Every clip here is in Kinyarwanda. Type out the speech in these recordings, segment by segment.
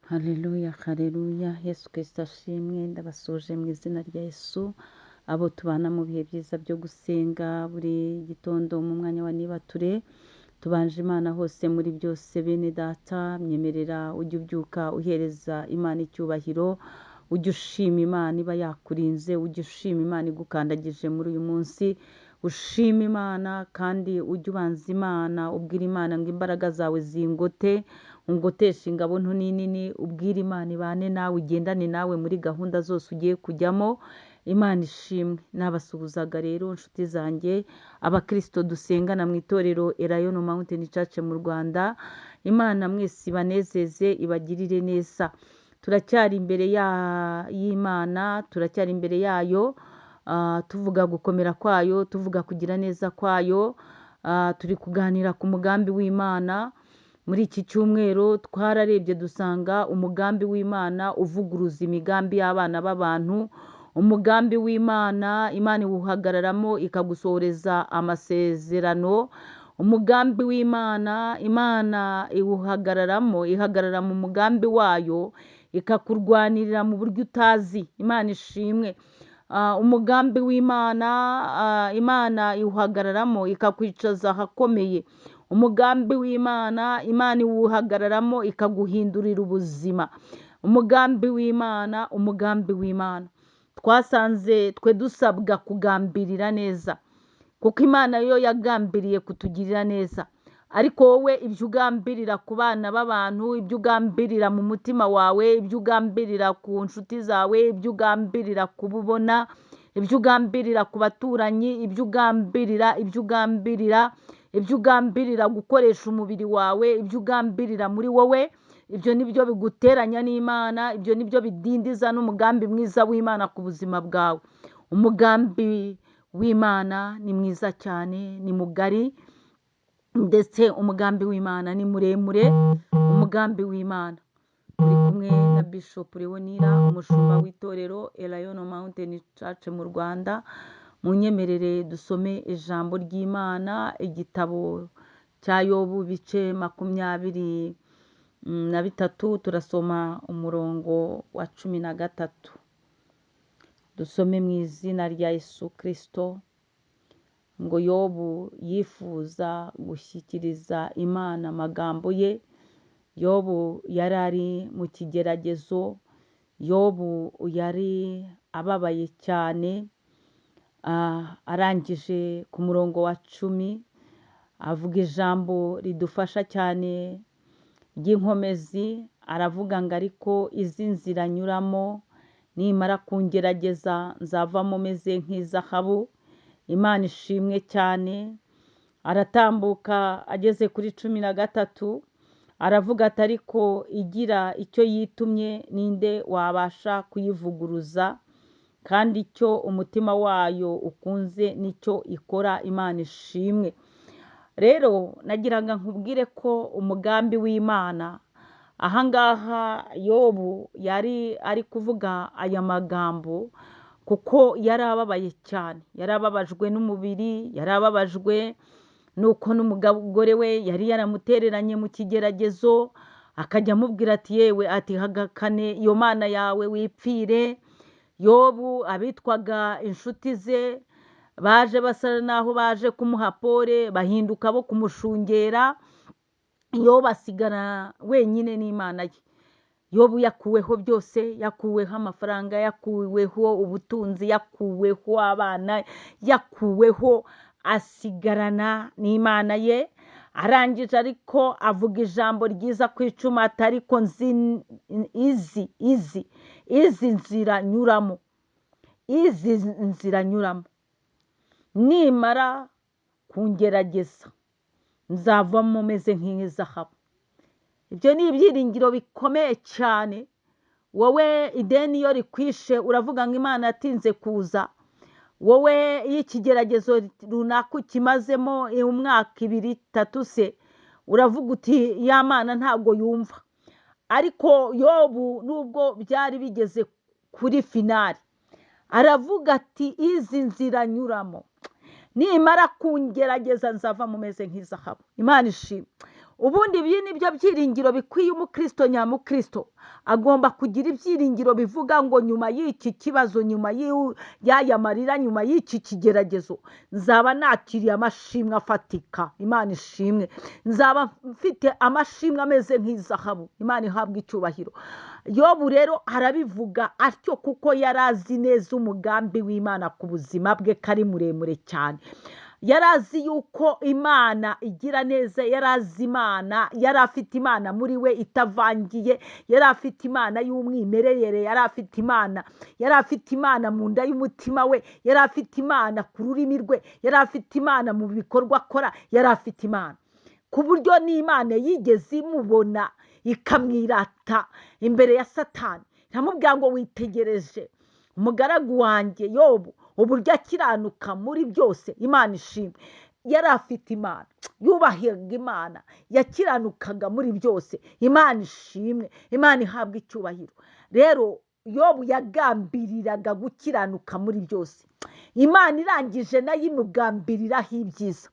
Haleluya, haleluya. Yesu Kristo ashimwe. Ndabasuje mu izina rya Yesu. Abo tubana mu bihe byiza byo gusenga buri gitondo mu mwanya wa nibature. Tubanje Imana hose muri byose bene data. Myemerera ujye ubyuka uhereza Imana icyubahiro. Ujye ushima Imana iba yakurinze. Ujye ushima Imana igukandagije muri uyu munsi. Ushima Imana kandi ujye ubanza Imana. Ubwira Imana ngo imbaraga zawe zingote. Ungotesha ingabo nto n'inini. Ubwire Imana ibane nawe, igendane nawe muri gahunda zose ugiye kujyamo. Imana ishimwe. Nabasuhuzaga rero inshuti zanjye, abakristo dusengana mu itorero Elayono Mountain Church mu Rwanda. Imana mwese ibanezeze, ibagirire neza. Turacyari imbere y'Imana, turacyari imbere yayo, tuvuga gukomera kwayo, tuvuga kugira neza kwayo. Turi kuganira ku mugambi w'Imana. Muri iki cyumweru twararebye dusanga umugambi w'Imana uvuguruza imigambi y'abana b'abantu. Umugambi w'Imana, Imana iwuhagararamo ikagusohoreza amasezerano. Umugambi w'Imana, Imana iwuhagararamo, ihagarara mu mugambi wayo, ikakurwanirira mu buryo utazi. Imana ishimwe. Umugambi w'Imana, Imana iwuhagararamo ikakwicaza ahakomeye. Umugambi w'Imana, Imana iwuhagararamo ikaguhindurira ubuzima. Umugambi w'Imana, umugambi w'Imana. Twasanze twe dusabwa kugambirira neza, kuko Imana yo yagambiriye kutugirira neza. Ariko wowe ibyo ugambirira ku bana b'abantu, ibyo ugambirira mu mutima wawe, ibyo ugambirira ku nshuti zawe, ibyo ugambirira ku bubona, ibyo ugambirira ku baturanyi, ibyo ugambirira gukoresha umubiri wawe, ibyo ugambirira muri wowe, ibyo nibyo biguteranya n'Imana, ibyo nibyo bidindiza n'umugambi mwiza w'Imana ku buzima bwawe. Umugambi w'Imana ni mwiza cyane, ni mugari, ndetse umugambi w'Imana ni muremure. Umugambi w'Imana. Turi kumwe na Bishop Leonira, umushumba w'itorero Elayono Mountain Church mu Rwanda. Munyemerere dusome ijambo ry'Imana, igitabo cya Yobu bice 23. Turasoma umurongo wa 13. Dusome mu izina rya Yesu Kristo. Ngo Yobu yifuza gushyikiriza Imana amagambo ye. Yobu yari ari mu kigeragezo. Yobu yari ababaye cyane. Arangije ku murongo wa 10 avuga ijambo ridufasha cyane ry'inkomezi. Aravuga ngo ariko izi nzira nyuramo nimara kungerageza nzavamo meze nk'izahabu. Imana ishimwe cyane. Aratambuka ageze kuri 13 aravuga ati ariko igira icyo yitumye ninde wabasha kuyivuguruza, kandi icyo umutima wayo ukunze nicyo ikora. Imana ishimwe. Rero nagiraga nkubwire ko umugambi w'Imana, ahangaha Yobu yari ari kuvuga aya magambo kuko yari ababaye cyane. Yari ababajwe n'umubiri, yari ababajwe nuko n'umugore we yari yaramutereranye mu kigeragezo, akajya amubwira ati yewe, ati hagakane iyo Mana yawe wipfire. Yobu abitwaga inshuti ze baje basa naho baje kumuha pole, bahinduka bo kumushungera. Yobu asigara wenyine n'Imana ye. Yobu yakuweho byose, yakuweho amafaranga, yakuweho ubutunzi, yakuweho abana, yakuweho, asigarana n'Imana ye. Arangije ariko avuga ijambo ryiza ku 10 ati ariko izi nzira nyuramo, nimara kungerageza nzavamo meze nk'izahabu. Ibyo ni ibyiringiro bikomeye cyane. Wowe ideni iyo rikwishe uravuga ngo Imana yatinze kuza. Wowe iyo ikigeragezo runaka ukimazemo umwaka 2, 3 se, uravuga uti ya Mana ntabwo yumva. Ariko Yobu nubwo byari bigeze kuri finali, aravuga ati izi nzira nyuramo nimara kungerageza nzava mu meze nk'izahabu. Imana ishimwe. ubundi ibi nibyo byiringiro bikwiye umukristo nyamukristo. Agomba kugira ibyiringiro bivuga ngo nyuma y'iki kibazo, nyuma y'aya marira, nyuma y'iki kigeragezo, nzaba nakiriye amashimwe afatika. Imana ishimwe. Nzaba mfite amashimwe ameze nk'izahabu. Imana ihabwa icyubahiro. Yobu rero arabivuga atyo kuko yari azi neza umugambi w'Imana ku buzima bwe kari muremure cyane. Yari azi yuko Imana igira neza, yari azi Imana, yari afite Imana muri we itavangiye, yari afite Imana y'umwimerere, yari afite Imana mu nda y'umutima we, yari afite Imana ku rurimi rwe, yari afite Imana mu bikorwa akora, yari afite Imana ku buryo n'Imana yigeze imubona ikamwirata imbere ya Satani. Iramubwira ngo witegereje umugaragu wanjye Yobu uburyo akiranuka muri byose. Imana ishimwe. Yari afite Imana, yubahaga Imana, yakiranukaga muri byose. Imana ishimwe. Imana ihabwa icyubahiro. Rero Yobu yagambiriraga gukiranuka muri byose. Imana irangije nayo imugambiriraho ibyiza.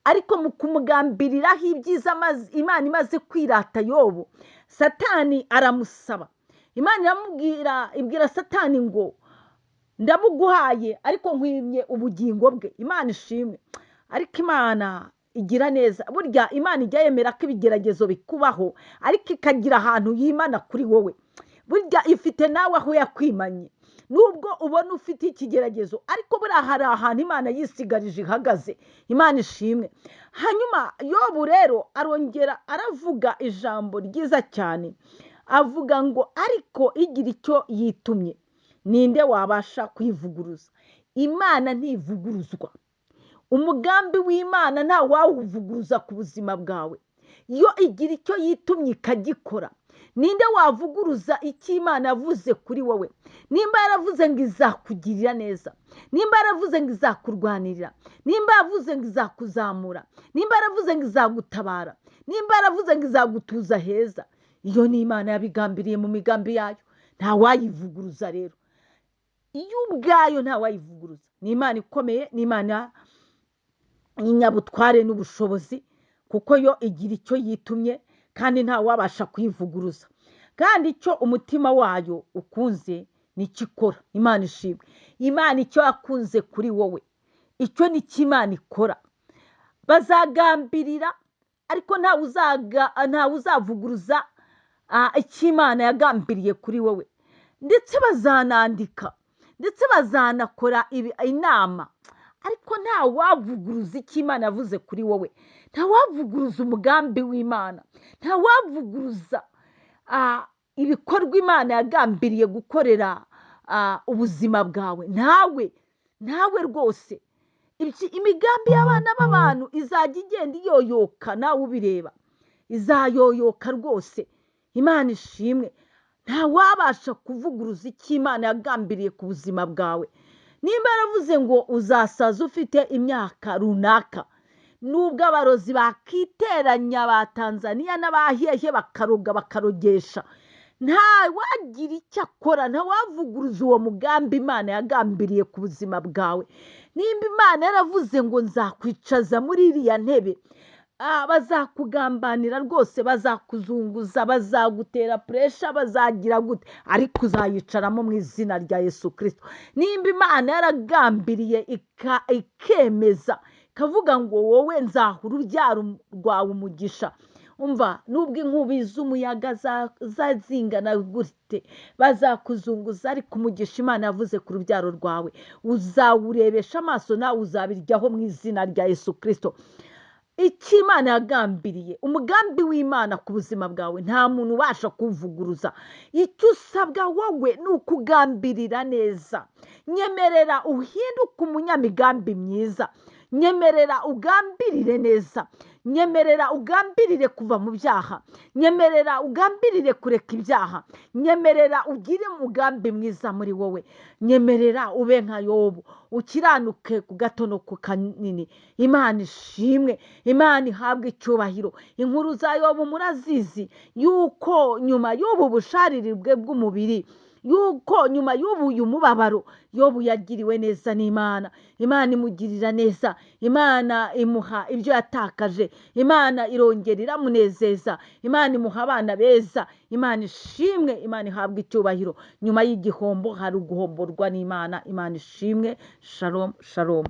Ariko mu kumugambiriraho ibyiza Imana imaze kwirata Yobu, Satani aramusaba. Imana ibwira Satani ngo ndamuguhaye ariko nkwimye ubugingo bwe. Imana ishimwe. Ariko Imana igira neza. Burya Imana ijya yemera ko ibigeragezo bikubaho, ariko ikagira ahantu yimana kuri wowe. Burya ifite nawe aho yakwimanye. Nubwo ubona ufite ikigeragezo, ariko buriya hari ahantu Imana yisigarije ihagaze. Imana ishimwe. Hanyuma Yobu rero arongera aravuga ijambo ryiza cyane. Avuga ngo ariko igira icyo yitumye, ninde wabasha kwivuguruza? Imana ntivuguruzwa. Umugambi w'Imana nta wawuvuguruza ku buzima bwawe. Iyo igira icyo yitumye ikagikora, ninde wavuguruza icyo Imana yavuze kuri wowe? Nimba yaravuze ngo izakugirira neza, nimba yaravuze ngo izakurwanirira, nimba yaravuze ngo izakuzamura, nimba yaravuze ngo izagutabara, nimba yaravuze ngo izagutuza heza, iyo ni Imana yabigambiriye mu migambi yayo. Nta wayivuguruza rero. Iyo ubwayo nta wayivuguruza. Ni Imana ikomeye, ni Imana y'inyabutware n'ubushobozi, kuko yo igira icyo yitumye kandi nta wabasha kuyivuguruza. Kandi icyo umutima wayo ukunze nicyo ikora. Imana ishimwe. Imana icyo yakunze kuri wowe, icyo ni cyo Imana ikora. Bazagambirira ariko ntawe uzavuguruza icyo Imana yagambiriye kuri wowe. Ndetse bazanandika, ndetse bazanakora inama, ariko nta wavuguruza icyo Imana yavuze kuri wowe. Nta wavuguruza umugambi w'Imana. Nta wavuguruza ibikorwa Imana yagambiriye gukorera ubuzima bwawe. Ntawe rwose. Imigambi y'abana b'abantu izajya igenda iyoyoka, nawe ubireba. Izayoyoka rwose. Imana ishimwe. Nta wabasha kuvuguruza icyo Imana yagambiriye ku buzima bwawe. Nimba yaravuze ngo uzasaza ufite imyaka runaka, nubwo abarozi bakiteranya ba Tanzania n'abahehe bakaroga bakarogesha, nta wagira icyo akora. nta wavuguruza uwo mugambi Imana yagambiriye ku buzima bwawe. Nimba Imana yaravuze ngo nzakwicaza muri iriya ntebe, bazakugambanira rwose, bazakuzunguza, bazagutera puresha, bazagira gute, ariko uzayicaramo mu izina rya Yesu Kristo. Nimba Imana yaragambiriye ikemeza, ikavuga ngo wowe nzaha urubyaro rwawe umugisha, umva, nubwo inkubi z'umuyaga zazingana gute, bazakuzunguza, ariko umugisha Imana yavuze ku rubyaro rwawe uzawurebesha amaso, nawe uzabiryaho mu izina rya Yesu Kristo. Icyo Imana yagambiriye, umugambi w'Imana ku buzima bwawe, nta muntu ubasha kuvuguruza. Icyo usabwa wowe ni ukugambirira neza. Nyemerera uhinduke umunyamigambi myiza. Nyemerera ugambirire neza. Nyemerera ugambirire kuva mu byaha. Nyemerera ugambirire kureka ibyaha. Nyemerera ugire umugambi mwiza muri wowe. Nyemerera ube nka Yobu, ukiranuke ku gato no ku kanini. Imana ishimwe. Imana ihabwe icyubahiro. Inkuru za Yobu murazizi, yuko nyuma y'ubu busharire bwe bw'umubiri, yuko nyuma y'ubu mubabaro Yobu yagiriwe neza n'Imana. Imana imugirira neza, Imana imuha ibyo yatakaje, Imana irongera iramunezeza, Imana imuha abana beza. Imana ishimwe, Imana ihabwa icyubahiro. Nyuma y'igihombo hari uguhomborwa n'Imana. Imana ishimwe. Shalom, shalom.